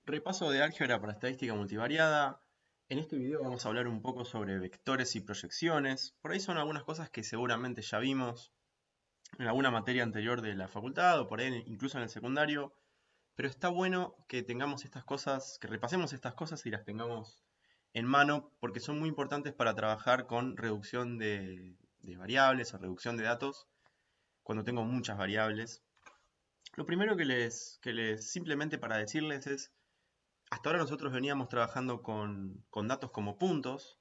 Repaso de álgebra para estadística multivariada. En este video vamos a hablar un poco sobre vectores y proyecciones. Por ahí son algunas cosas que seguramente ya vimos en alguna materia anterior de la facultad o por ahí incluso en el secundario. Pero está bueno que tengamos estas cosas, que repasemos estas cosas y las tengamos en mano porque son muy importantes para trabajar con reducción de variables o reducción de datos cuando tengo muchas variables. Lo primero que les simplemente para decirles es hasta ahora nosotros veníamos trabajando con datos como puntos.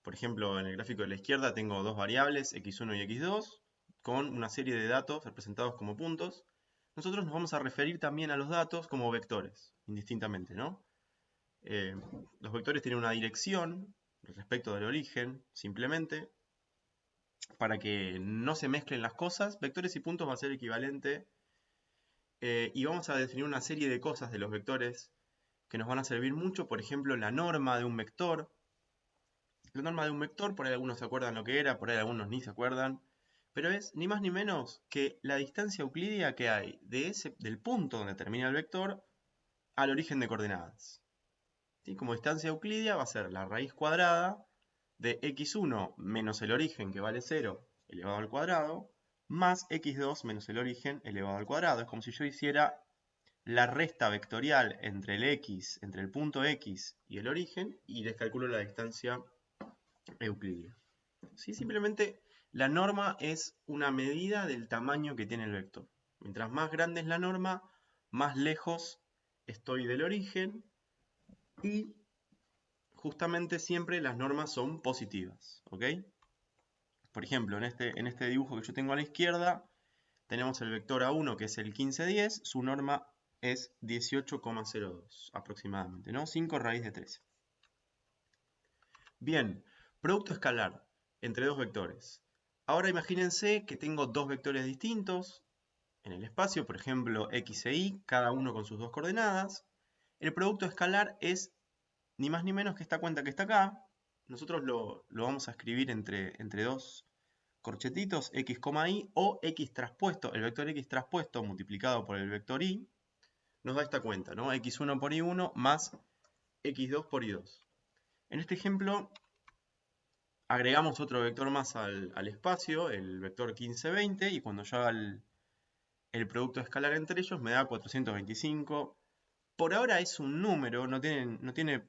Por ejemplo, en el gráfico de la izquierda tengo dos variables, x1 y x2, con una serie de datos representados como puntos. Nosotros nos vamos a referir también a los datos como vectores, indistintamente, ¿no? Eh, los vectores tienen una dirección respecto del origen, simplemente. Para que no se mezclen las cosas, vectores y puntos va a ser equivalente. Y vamos a definir una serie de cosas de los vectores que nos van a servir mucho, por ejemplo, la norma de un vector. La norma de un vector, por ahí algunos se acuerdan lo que era, por ahí algunos ni se acuerdan, pero es ni más ni menos que la distancia euclídea que hay del punto donde termina el vector al origen de coordenadas. ¿Sí? Como distancia euclídea va a ser la raíz cuadrada de x1 menos el origen, que vale 0, elevado al cuadrado, más x2 menos el origen elevado al cuadrado. Es como si yo hiciera la resta vectorial entre el x, entre el punto x y el origen, y les calculo la distancia euclídea. ¿Sí? Simplemente la norma es una medida del tamaño que tiene el vector. Mientras más grande es la norma, más lejos estoy del origen, y justamente siempre las normas son positivas. ¿Ok? Por ejemplo, en este dibujo que yo tengo a la izquierda, tenemos el vector A1, que es el 1510, su norma es 18,02 aproximadamente, ¿no? 5 raíz de 13. Bien, producto escalar entre dos vectores. Ahora imagínense que tengo dos vectores distintos en el espacio, por ejemplo x e y, cada uno con sus dos coordenadas. El producto escalar es ni más ni menos que esta cuenta que está acá. Nosotros lo vamos a escribir entre dos corchetitos, x, y, o x traspuesto, el vector x traspuesto multiplicado por el vector y, nos da esta cuenta, ¿no? x1 por y1 más x2 por y2. En este ejemplo, agregamos otro vector más al espacio, el vector 1520, y cuando yo haga el producto escalar entre ellos me da 425. Por ahora es un número, no tiene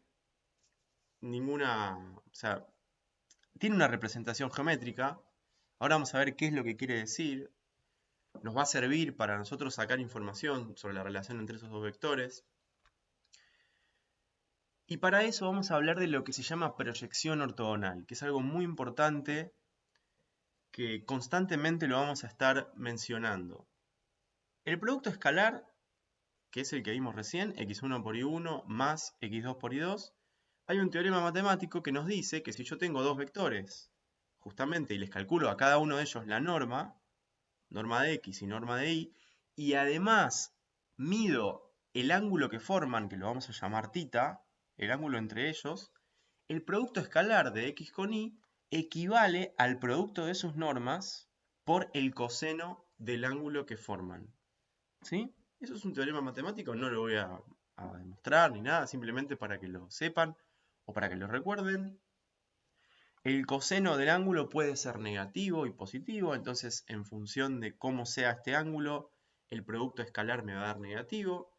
ninguna, o sea, tiene una representación geométrica. Ahora vamos a ver qué es lo que quiere decir. Nos va a servir para nosotros sacar información sobre la relación entre esos dos vectores. Y para eso vamos a hablar de lo que se llama proyección ortogonal, que es algo muy importante que constantemente lo vamos a estar mencionando. El producto escalar, que es el que vimos recién, x1 por y1 más x2 por y2, hay un teorema matemático que nos dice que si yo tengo dos vectores, justamente, y les calculo a cada uno de ellos la norma de x y norma de y además mido el ángulo que forman, que lo vamos a llamar θ, el ángulo entre ellos, el producto escalar de x con y equivale al producto de sus normas por el coseno del ángulo que forman. ¿Sí? Eso es un teorema matemático, no lo voy a demostrar ni nada, simplemente para que lo sepan o para que lo recuerden. El coseno del ángulo puede ser negativo y positivo, entonces en función de cómo sea este ángulo, el producto escalar me va a dar negativo.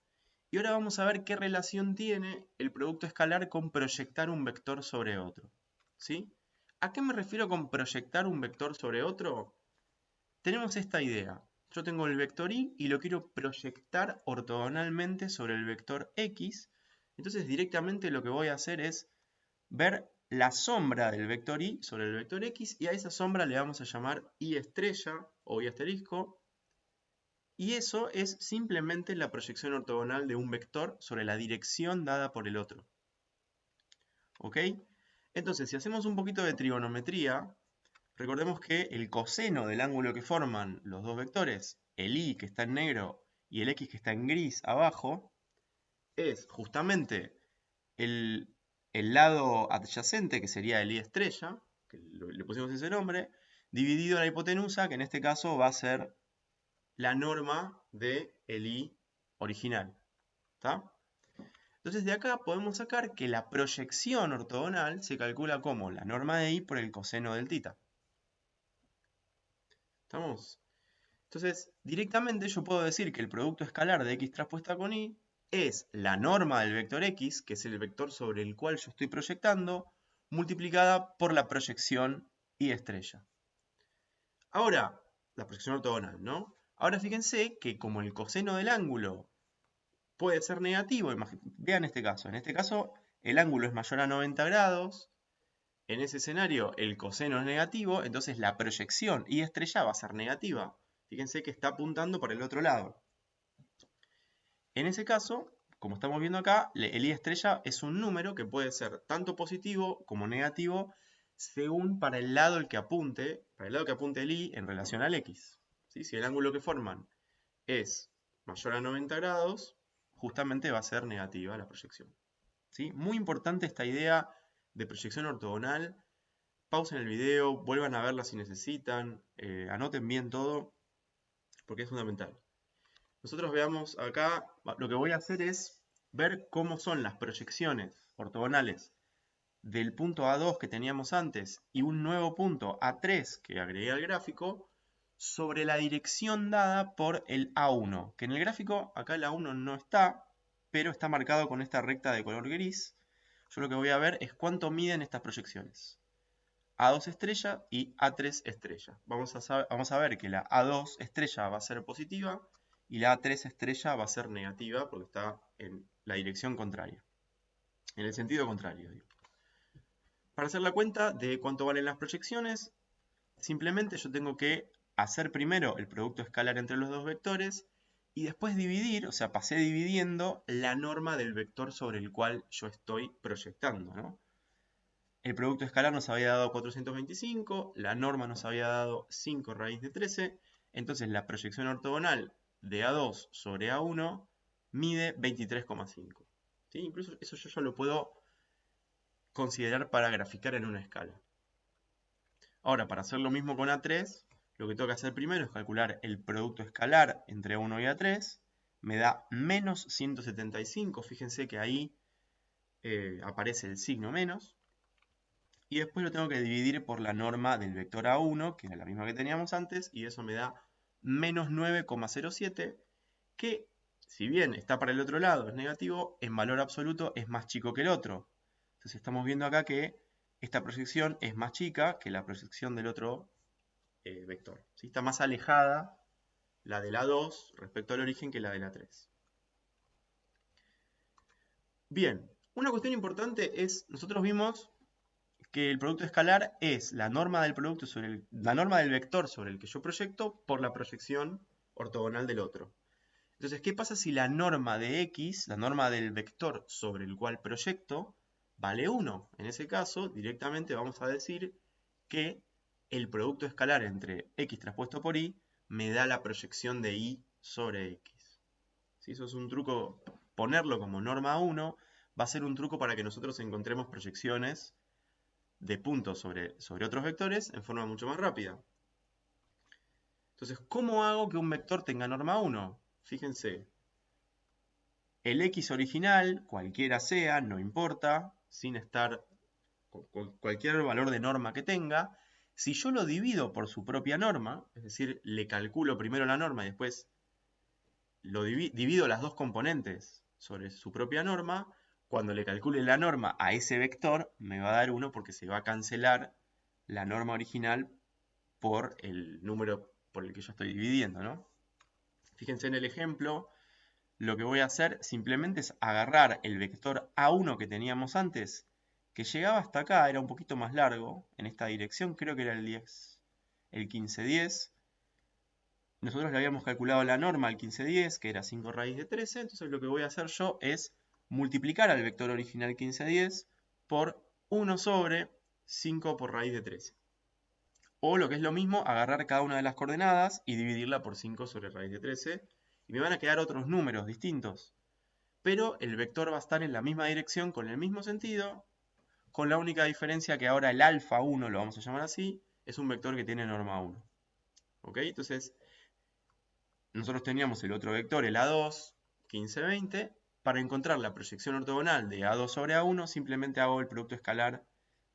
Y ahora vamos a ver qué relación tiene el producto escalar con proyectar un vector sobre otro. ¿Sí? ¿A qué me refiero con proyectar un vector sobre otro? Tenemos esta idea. Yo tengo el vector y lo quiero proyectar ortogonalmente sobre el vector x. Entonces directamente lo que voy a hacer es ver la sombra del vector y sobre el vector x, y a esa sombra le vamos a llamar y estrella o y asterisco, y eso es simplemente la proyección ortogonal de un vector sobre la dirección dada por el otro. ¿Ok? Entonces, si hacemos un poquito de trigonometría, recordemos que el coseno del ángulo que forman los dos vectores, el y que está en negro y el x que está en gris abajo, es justamente el, el lado adyacente, que sería el y estrella, que le pusimos ese nombre, dividido la hipotenusa, que en este caso va a ser la norma del y original. ¿Está? Entonces de acá podemos sacar que la proyección ortogonal se calcula como la norma de I por el coseno del θ. ¿Estamos? Entonces, directamente yo puedo decir que el producto escalar de x traspuesta con y es la norma del vector x, que es el vector sobre el cual yo estoy proyectando, multiplicada por la proyección y estrella. Ahora, la proyección ortogonal, ¿no? Ahora fíjense que como el coseno del ángulo puede ser negativo, vean este caso. En este caso, el ángulo es mayor a 90 grados. En ese escenario, el coseno es negativo, entonces la proyección y estrella va a ser negativa. Fíjense que está apuntando para el otro lado. En ese caso, como estamos viendo acá, el I estrella es un número que puede ser tanto positivo como negativo según para el lado el que apunte, para el lado que apunte el I en relación al X. ¿Sí? Si el ángulo que forman es mayor a 90 grados, justamente va a ser negativa la proyección. ¿Sí? Muy importante esta idea de proyección ortogonal. Pausen el video, vuelvan a verla si necesitan, anoten bien todo, porque es fundamental. Nosotros veamos acá, lo que voy a hacer es ver cómo son las proyecciones ortogonales del punto A2 que teníamos antes y un nuevo punto A3 que agregué al gráfico sobre la dirección dada por el A1, que en el gráfico acá el A1 no está, pero está marcado con esta recta de color gris. Yo lo que voy a ver es cuánto miden estas proyecciones. A2 estrella y A3 estrella. Vamos a ver que la A2 estrella va a ser positiva y la A3 estrella va a ser negativa porque está en la dirección contraria. En el sentido contrario, digo. Para hacer la cuenta de cuánto valen las proyecciones, simplemente yo tengo que hacer primero el producto escalar entre los dos vectores y después dividir, o sea, pasé dividiendo la norma del vector sobre el cual yo estoy proyectando, ¿no? El producto escalar nos había dado 425, la norma nos había dado 5 raíz de 13, entonces la proyección ortogonal de A2 sobre A1 mide 23,5. ¿Sí? Incluso eso yo ya lo puedo considerar para graficar en una escala. Ahora, para hacer lo mismo con A3, lo que tengo que hacer primero es calcular el producto escalar entre A1 y A3, me da menos 175, fíjense que ahí aparece el signo menos, y después lo tengo que dividir por la norma del vector A1, que era la misma que teníamos antes, y eso me da menos 9,07, que si bien está para el otro lado, es negativo, en valor absoluto es más chico que el otro. Entonces estamos viendo acá que esta proyección es más chica que la proyección del otro vector. ¿Sí? Está más alejada la de la 2 respecto al origen que la de la 3. Bien, una cuestión importante es, nosotros vimos que el producto escalar es la norma del producto sobre la norma del vector sobre el que yo proyecto por la proyección ortogonal del otro. Entonces, ¿qué pasa si la norma de x, la norma del vector sobre el cual proyecto, vale 1? En ese caso, directamente vamos a decir que el producto escalar entre x traspuesto por y me da la proyección de y sobre x. ¿Sí? Eso es un truco, ponerlo como norma 1 va a ser un truco para que nosotros encontremos proyecciones de puntos sobre otros vectores en forma mucho más rápida. Entonces, ¿cómo hago que un vector tenga norma 1? Fíjense, el x original, cualquiera sea, no importa, sin estar con cualquier valor de norma que tenga, si yo lo divido por su propia norma, es decir, le calculo primero la norma y después divido las dos componentes sobre su propia norma, cuando le calcule la norma a ese vector, me va a dar 1 porque se va a cancelar la norma original por el número por el que yo estoy dividiendo, ¿no? Fíjense en el ejemplo, lo que voy a hacer simplemente es agarrar el vector A1 que teníamos antes, que llegaba hasta acá, era un poquito más largo, en esta dirección, creo que era el 1510. Nosotros le habíamos calculado la norma al 1510, que era 5 raíz de 13, entonces lo que voy a hacer yo es multiplicar al vector original 1510 por 1 sobre 5 por raíz de 13. O lo que es lo mismo, agarrar cada una de las coordenadas y dividirla por 5 sobre raíz de 13. Y me van a quedar otros números distintos. Pero el vector va a estar en la misma dirección, con el mismo sentido, con la única diferencia que ahora el alfa 1, lo vamos a llamar así, es un vector que tiene norma 1. ¿Ok? Entonces, nosotros teníamos el otro vector, el A2, 15, 20, para encontrar la proyección ortogonal de A2 sobre A1, simplemente hago el producto escalar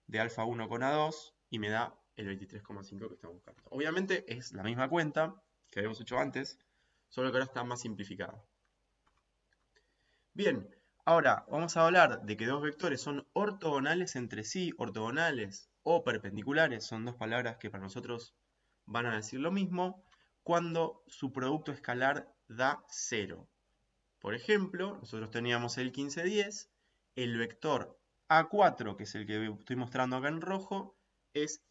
de alfa 1 con A2 y me da el 23,5 que estamos buscando. Obviamente es la misma cuenta que habíamos hecho antes, solo que ahora está más simplificada. Bien, ahora vamos a hablar de que dos vectores son ortogonales entre sí, ortogonales o perpendiculares, son dos palabras que para nosotros van a decir lo mismo, cuando su producto escalar da 0. Por ejemplo, nosotros teníamos el 15,10, el vector A4, que es el que estoy mostrando acá en rojo, es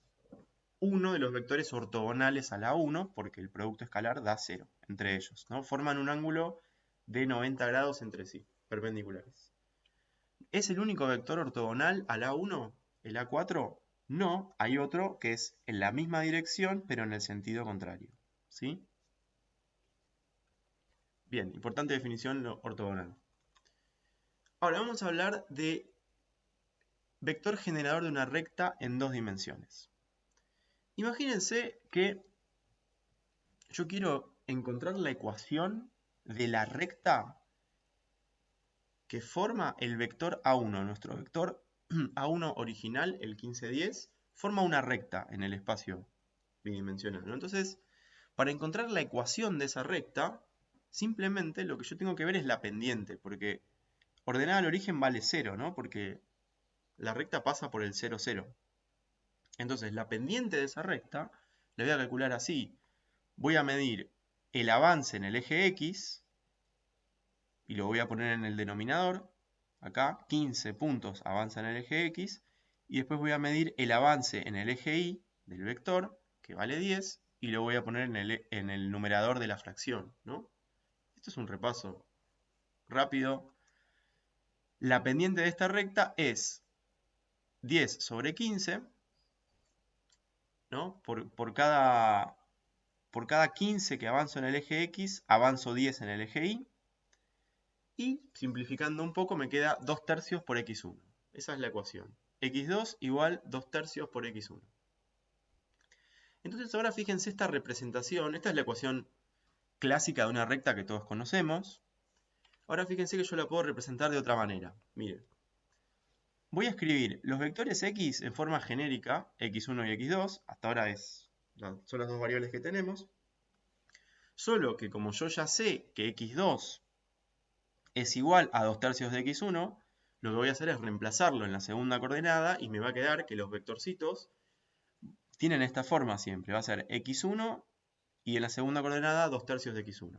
uno de los vectores ortogonales a la 1, porque el producto escalar da 0 entre ellos, ¿no? Forman un ángulo de 90 grados entre sí, perpendiculares. ¿Es el único vector ortogonal a la 1, el A4? No, hay otro que es en la misma dirección, pero en el sentido contrario, ¿sí? Bien, importante definición ortogonal. Ahora vamos a hablar de vector generador de una recta en dos dimensiones. Imagínense que yo quiero encontrar la ecuación de la recta que forma el vector A1. Nuestro vector A1 original, el 15,10, forma una recta en el espacio bidimensional, ¿no? Entonces, para encontrar la ecuación de esa recta, simplemente lo que yo tengo que ver es la pendiente, porque ordenada al origen vale 0, ¿no? Porque la recta pasa por el 0, 0. Entonces, la pendiente de esa recta la voy a calcular así. Voy a medir el avance en el eje X y lo voy a poner en el denominador. Acá, 15 puntos avanza en el eje X. Y después voy a medir el avance en el eje Y del vector, que vale 10, y lo voy a poner en el numerador de la fracción, ¿no? Esto es un repaso rápido. La pendiente de esta recta es 10 sobre 15, ¿no? Por cada 15 que avanzo en el eje X, avanzo 10 en el eje Y. Y simplificando un poco me queda 2 tercios por x1. Esa es la ecuación. x2 igual 2 tercios por x1. Entonces ahora fíjense esta representación. Esta es la ecuación clásica de una recta que todos conocemos. Ahora fíjense que yo la puedo representar de otra manera. Miren. Voy a escribir los vectores x en forma genérica, x1 y x2. Hasta ahora son las dos variables que tenemos. Solo que como yo ya sé que x2 es igual a 2 tercios de x1, lo que voy a hacer es reemplazarlo en la segunda coordenada y me va a quedar que los vectorcitos tienen esta forma siempre. Va a ser x1 y en la segunda coordenada 2 tercios de x1.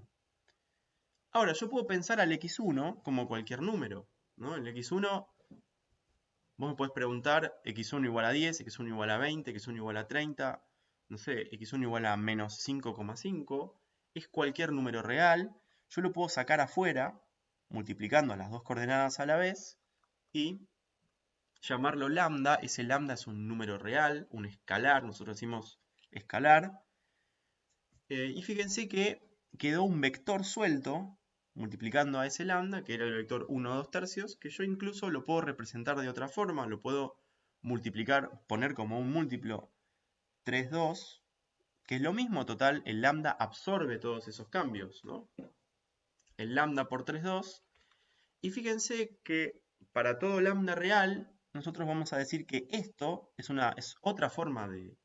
Ahora, yo puedo pensar al x1 como cualquier número, ¿no? El x1, vos me podés preguntar x1 igual a 10, x1 igual a 20, x1 igual a 30, no sé, x1 igual a menos 5,5. Es cualquier número real. Yo lo puedo sacar afuera, multiplicando las dos coordenadas a la vez, y llamarlo lambda. Ese lambda es un número real, un escalar, nosotros decimos escalar. Y fíjense que quedó un vector suelto, multiplicando a ese lambda, que era el vector 1, 2 tercios, que yo incluso lo puedo representar de otra forma, lo puedo multiplicar, poner como un múltiplo 3, 2, que es lo mismo, total, el lambda absorbe todos esos cambios, ¿no? El lambda por 3, 2. Y fíjense que para todo lambda real, nosotros vamos a decir que esto es otra forma de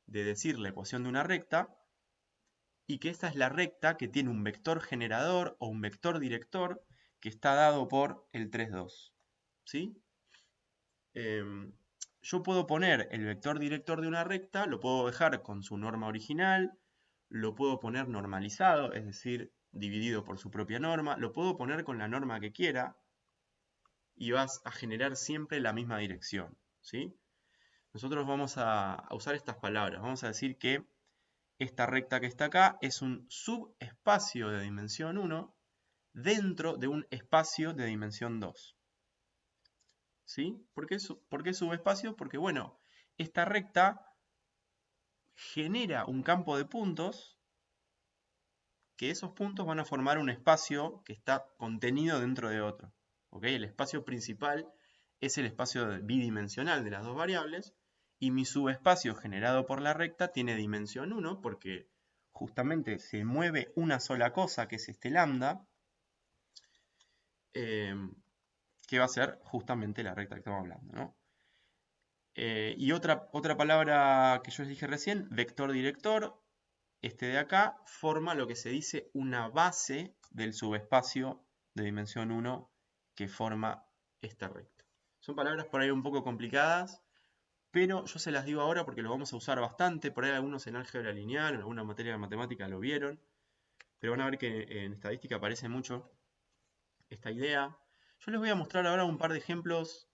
decir la ecuación de una recta, y que esta es la recta que tiene un vector generador o un vector director que está dado por el 3, 2. ¿Sí? Yo puedo poner el vector director de una recta, lo puedo dejar con su norma original, lo puedo poner normalizado, es decir, dividido por su propia norma, lo puedo poner con la norma que quiera, y vas a generar siempre la misma dirección, ¿sí? Nosotros vamos a usar estas palabras. Vamos a decir que esta recta que está acá es un subespacio de dimensión 1 dentro de un espacio de dimensión 2. ¿Sí? ¿Por qué subespacio? Porque, bueno, esta recta genera un campo de puntos, que esos puntos van a formar un espacio que está contenido dentro de otro. ¿Ok? El espacio principal es el espacio bidimensional de las dos variables, y mi subespacio generado por la recta tiene dimensión 1 porque justamente se mueve una sola cosa, que es este lambda. que va a ser justamente la recta que estamos hablando, ¿no? Y otra palabra que yo les dije recién, vector director, este de acá, forma lo que se dice una base del subespacio de dimensión 1 que forma esta recta. Son palabras por ahí un poco complicadas, pero yo se las digo ahora porque lo vamos a usar bastante. Por ahí algunos en álgebra lineal, en alguna materia de matemática lo vieron, pero van a ver que en estadística aparece mucho esta idea. Yo les voy a mostrar ahora un par de ejemplos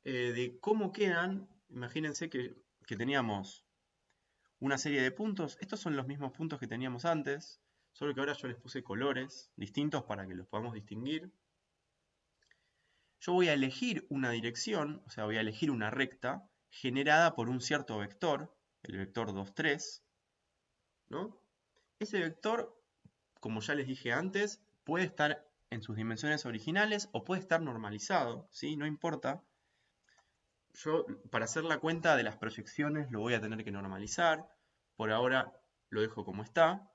de cómo quedan. Imagínense que teníamos una serie de puntos. Estos son los mismos puntos que teníamos antes, solo que ahora yo les puse colores distintos para que los podamos distinguir. Yo voy a elegir una dirección, o sea, voy a elegir una recta generada por un cierto vector, el vector 2, 3, ¿no? Ese vector, como ya les dije antes, puede estar en sus dimensiones originales o puede estar normalizado, ¿sí? No importa. Yo, para hacer la cuenta de las proyecciones, lo voy a tener que normalizar. Por ahora lo dejo como está.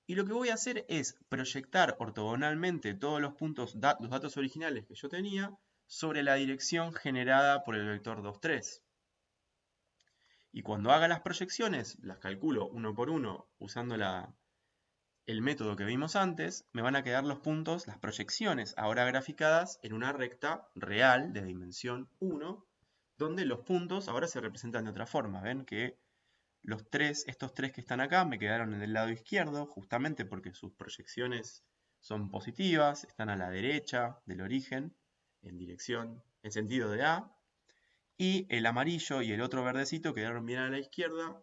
Y lo que voy a hacer es proyectar ortogonalmente todos los puntos, los datos originales que yo tenía, sobre la dirección generada por el vector 2, 3. Y cuando haga las proyecciones, las calculo uno por uno usando el método que vimos antes, me van a quedar los puntos, las proyecciones, ahora graficadas en una recta real de dimensión 1, donde los puntos ahora se representan de otra forma. Ven que estos tres que están acá me quedaron en el lado izquierdo, justamente porque sus proyecciones son positivas, están a la derecha del origen, en sentido de A, y el amarillo y el otro verdecito quedaron bien a la izquierda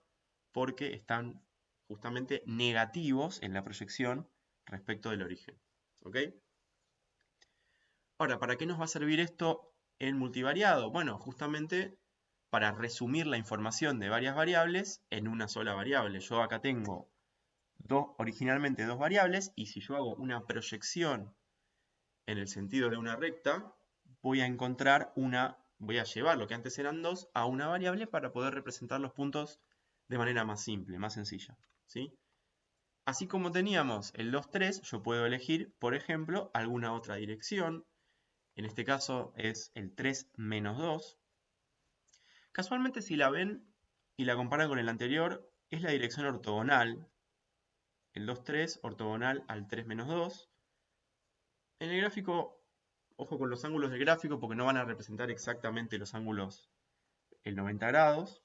porque están justamente negativos en la proyección respecto del origen. ¿Ok? Ahora, ¿para qué nos va a servir esto en multivariado? Bueno, justamente para resumir la información de varias variables en una sola variable. Yo acá tengo originalmente dos variables, y si yo hago una proyección en el sentido de una recta, voy a llevar lo que antes eran dos a una variable para poder representar los puntos de manera más simple, más sencilla, ¿sí? Así como teníamos el 2, 3, yo puedo elegir, por ejemplo, alguna otra dirección. En este caso es el 3 menos 2. Casualmente, si la ven y la comparan con el anterior, es la dirección ortogonal. El 2, 3 ortogonal al 3 menos 2. En el gráfico, ojo con los ángulos del gráfico porque no van a representar exactamente los ángulos en 90 grados.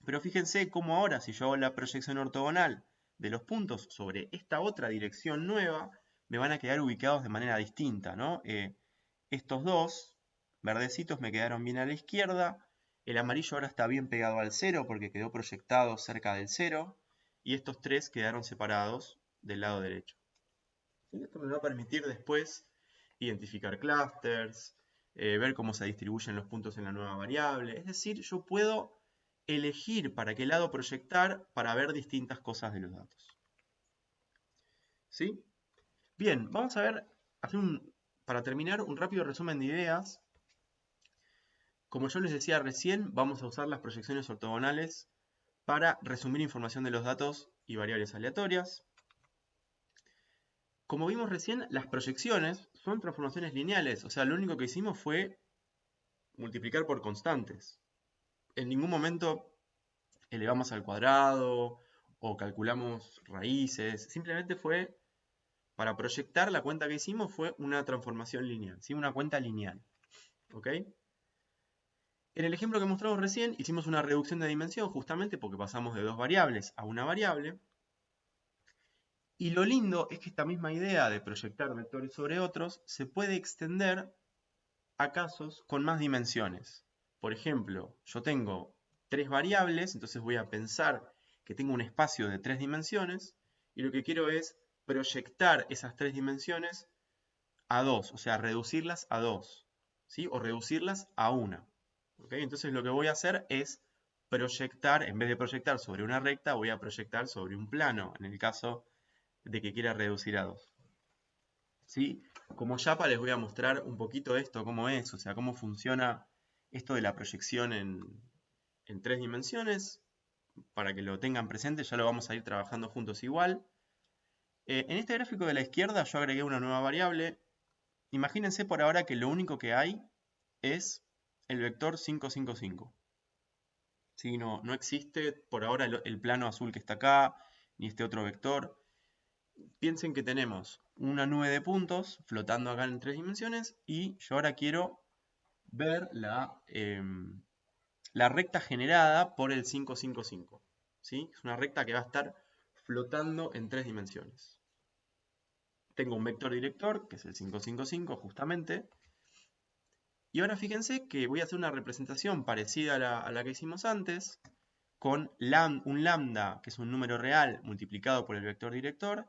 Pero fíjense cómo ahora, si yo hago la proyección ortogonal de los puntos sobre esta otra dirección nueva, me van a quedar ubicados de manera distinta, ¿no? Estos dos verdecitos me quedaron bien a la izquierda, el amarillo ahora está bien pegado al 0 porque quedó proyectado cerca del 0, y estos tres quedaron separados del lado derecho. Y esto me va a permitir después identificar clústeres, ver cómo se distribuyen los puntos en la nueva variable. Es decir, yo puedo elegir para qué lado proyectar para ver distintas cosas de los datos. ¿Sí? Bien, vamos a ver, para terminar, un rápido resumen de ideas. Como yo les decía recién, vamos a usar las proyecciones ortogonales para resumir información de los datos y variables aleatorias. Como vimos recién, las proyecciones son transformaciones lineales, o sea, lo único que hicimos fue multiplicar por constantes. En ningún momento elevamos al cuadrado o calculamos raíces, simplemente fue, para proyectar, la cuenta que hicimos fue una transformación lineal, ¿sí? Una cuenta lineal. ¿Ok? En el ejemplo que mostramos recién, hicimos una reducción de dimensión justamente porque pasamos de dos variables a una variable. Y lo lindo es que esta misma idea de proyectar vectores sobre otros se puede extender a casos con más dimensiones. Por ejemplo, yo tengo tres variables, entonces voy a pensar que tengo un espacio de tres dimensiones y lo que quiero es proyectar esas tres dimensiones a dos, o sea, reducirlas a dos, ¿sí? O reducirlas a una. ¿Okay? Entonces lo que voy a hacer es proyectar, en vez de proyectar sobre una recta, voy a proyectar sobre un plano, en el caso de que quiera reducir a 2. ¿Sí? Como Yapa les voy a mostrar un poquito esto, cómo es, o sea, cómo funciona esto de la proyección en tres dimensiones, para que lo tengan presente, ya lo vamos a ir trabajando juntos igual. En este gráfico de la izquierda yo agregué una nueva variable, imagínense por ahora que lo único que hay es el vector 5, 5, 5. ¿Sí? No existe por ahora el plano azul que está acá, ni este otro vector. Piensen que tenemos una nube de puntos flotando acá en 3 dimensiones y yo ahora quiero ver la recta generada por el 5, 5, 5. ¿Sí? Es una recta que va a estar flotando en 3 dimensiones. Tengo un vector director, que es el 5, 5, 5 justamente. Y ahora fíjense que voy a hacer una representación parecida a la que hicimos antes, con un lambda, que es un número real, multiplicado por el vector director.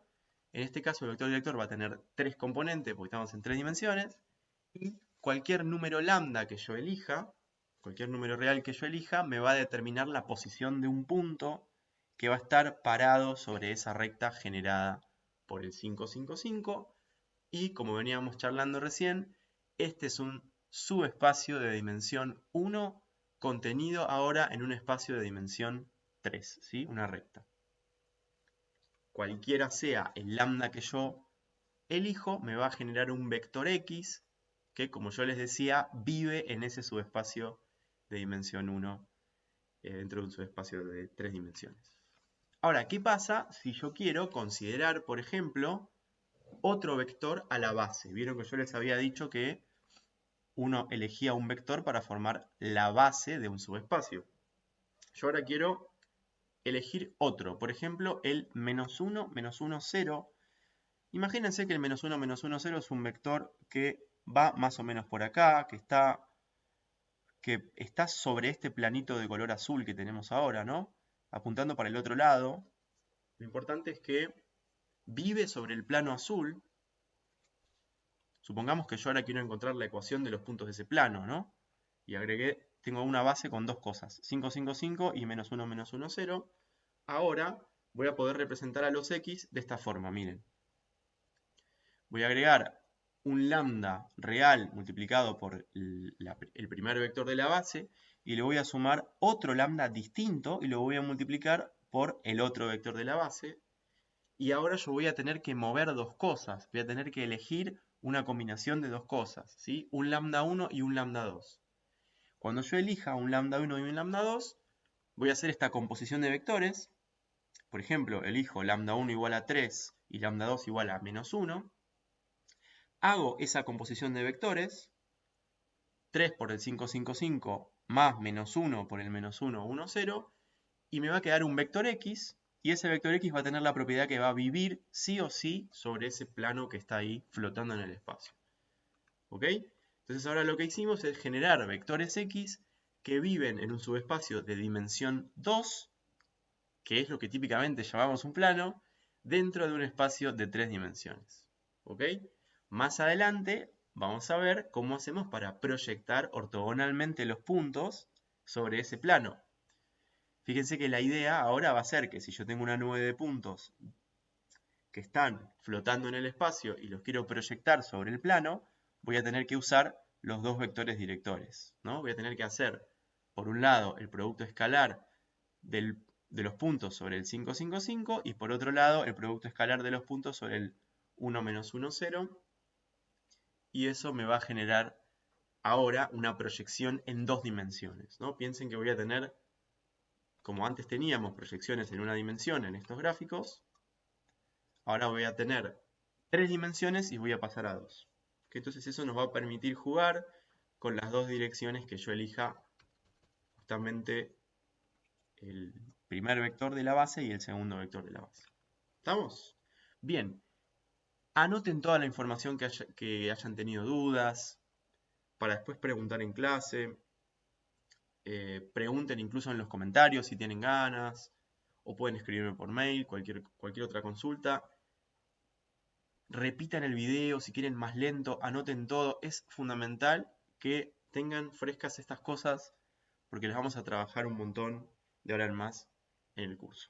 En este caso el vector director va a tener 3 componentes, porque estamos en 3 dimensiones. Y cualquier número lambda que yo elija, cualquier número real que yo elija, me va a determinar la posición de un punto que va a estar parado sobre esa recta generada por el 5, 5, 5. Y como veníamos charlando recién, este es un subespacio de dimensión 1 contenido ahora en un espacio de dimensión 3, ¿sí? Una recta. Cualquiera sea el lambda que yo elijo, me va a generar un vector X que, como yo les decía, vive en ese subespacio de dimensión 1 dentro de un subespacio de 3 dimensiones. Ahora, ¿qué pasa si yo quiero considerar, por ejemplo, otro vector a la base? Vieron que yo les había dicho que uno elegía un vector para formar la base de un subespacio. Yo ahora quiero elegir otro, por ejemplo, el -1, -1, 0. Imagínense que el -1, -1, 0 es un vector que va más o menos por acá, que está sobre este planito de color azul que tenemos ahora, ¿no? Apuntando para el otro lado. Lo importante es que vive sobre el plano azul. Supongamos que yo ahora quiero encontrar la ecuación de los puntos de ese plano, ¿no? Y tengo una base con dos cosas, 5, 5, 5 y -1, -1, 0. Ahora voy a poder representar a los x de esta forma, miren. Voy a agregar un lambda real multiplicado por el primer vector de la base y le voy a sumar otro lambda distinto y lo voy a multiplicar por el otro vector de la base. Y ahora yo voy a tener que mover dos cosas, voy a tener que elegir una combinación de dos cosas, ¿sí? Un lambda 1 y un lambda 2. Cuando yo elija un lambda 1 y un lambda 2, voy a hacer esta composición de vectores. Por ejemplo, elijo lambda 1 igual a 3 y lambda 2 igual a -1. Hago esa composición de vectores, 3 por el 5, 5, 5 más -1 por el -1, 1, 0, y me va a quedar un vector X, y ese vector X va a tener la propiedad que va a vivir sí o sí sobre ese plano que está ahí flotando en el espacio. ¿Ok? Entonces ahora lo que hicimos es generar vectores X que viven en un subespacio de dimensión 2, que es lo que típicamente llamamos un plano, dentro de un espacio de 3 dimensiones. ¿Ok? Más adelante vamos a ver cómo hacemos para proyectar ortogonalmente los puntos sobre ese plano. Fíjense que la idea ahora va a ser que si yo tengo una nube de puntos que están flotando en el espacio y los quiero proyectar sobre el plano, voy a tener que usar los dos vectores directores, ¿no? Voy a tener que hacer, por un lado, el producto escalar de los puntos sobre el 5, 5, 5 y por otro lado, el producto escalar de los puntos sobre el 1, -1, 0. Y eso me va a generar ahora una proyección en dos dimensiones, ¿no? Piensen que voy a tener, como antes teníamos proyecciones en una dimensión en estos gráficos, ahora voy a tener 3 dimensiones y voy a pasar a 2. Entonces eso nos va a permitir jugar con las dos direcciones que yo elija, justamente el primer vector de la base y el segundo vector de la base. ¿Estamos? Bien. Anoten toda la información que hayan tenido dudas, para después preguntar en clase. Pregunten incluso en los comentarios si tienen ganas, o pueden escribirme por mail, cualquier otra consulta. Repitan el video si quieren más lento, anoten todo. Es fundamental que tengan frescas estas cosas porque las vamos a trabajar un montón de ahora en más en el curso.